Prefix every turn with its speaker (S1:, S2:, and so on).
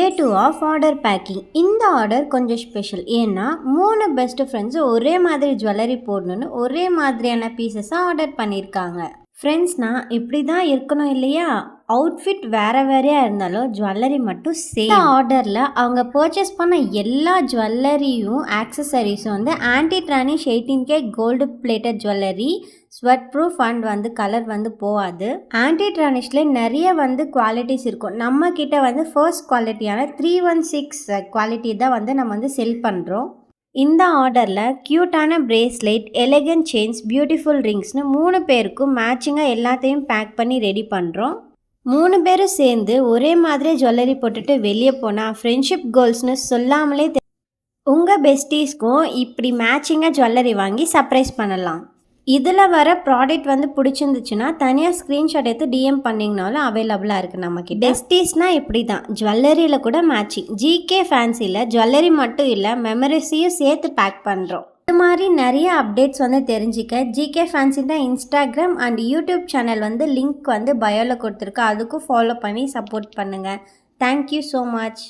S1: Day 2 of order packing. இந்த order கொஞ்சம் special. ஏன்னா 3 பெஸ்ட் ஃப்ரெண்ட்ஸ் ஒரே மாதிரி ஜுவல்லரி போடணும்னு ஒரே மாதிரியான பீசஸாக ஆர்டர் பண்ணியிருக்காங்க. ஃப்ரெண்ட்ஸ்னா இப்படி தான் இருக்கணும் இல்லையா? அவுட்ஃபிட் வேறு வேறையாக இருந்தாலும் ஜுவல்லரி மட்டும் சேம். ஆர்டரில் அவங்க பர்ச்சேஸ் பண்ண எல்லா ஜுவல்லரியும் ஆக்சசரிஸும் வந்து anti tarnish 18K gold plated jewellery, sweat proof and வந்து கலர் வந்து போகாது. ஆன்டி ட்ரானிஷில் நிறைய வந்து குவாலிட்டிஸ் இருக்கும். நம்ம கிட்ட வந்து ஃபர்ஸ்ட் குவாலிட்டியான 316 குவாலிட்டி தான் வந்து நம்ம வந்து செல் பண்ணுறோம். இந்த ஆர்டரில் க்யூட்டான பிரேஸ்லெட், எலகன்ட் செயின்ஸ், பியூட்டிஃபுல் ரிங்ஸ்னு 3 பேருக்கும் மேட்சிங்காக எல்லாத்தையும் பேக் பண்ணி ரெடி பண்ணுறோம். 3 பேரும் சேர்ந்து ஒரே மாதிரி ஜுவல்லரி போட்டுட்டு வெளியே போனால் ஃப்ரெண்ட்ஷிப் கோல்ஸ்னு சொல்லாமலே உங்கள் பெஸ்டீஸ்க்கும் இப்படி மேட்சிங்காக ஜுவல்லரி வாங்கி சர்ப்ரைஸ் பண்ணலாம். இதில் வர ப்ராடக்ட் வந்து பிடிச்சிருந்துச்சுன்னா தனியாக ஸ்க்ரீன்ஷாட் எடுத்து டிஎம் பண்ணிங்கனாலும் அவைலபிளாக இருக்குது நமக்கு. பெஸ்டீஸ்னால் இப்படி தான், ஜுவல்லரியில் கூட மேட்சிங். ஜிகே ஃபேன்சியில் ஜுவல்லரி மட்டும் இல்லை, மெமரிஸையும் சேர்த்து பேக் பண்ணுறோம். இது மாதிரி நிறைய அப்டேட்ஸ் வந்து தெரிஞ்சிக்க ஜிகே ஃபேன்சி தான் இன்ஸ்டாகிராம் அண்ட் யூடியூப் சேனல் வந்து லிங்க் வந்து பயோவில் கொடுத்துருக்கு. அதுக்கும் ஃபாலோ பண்ணி சப்போர்ட் பண்ணுங்கள். Thank you so much.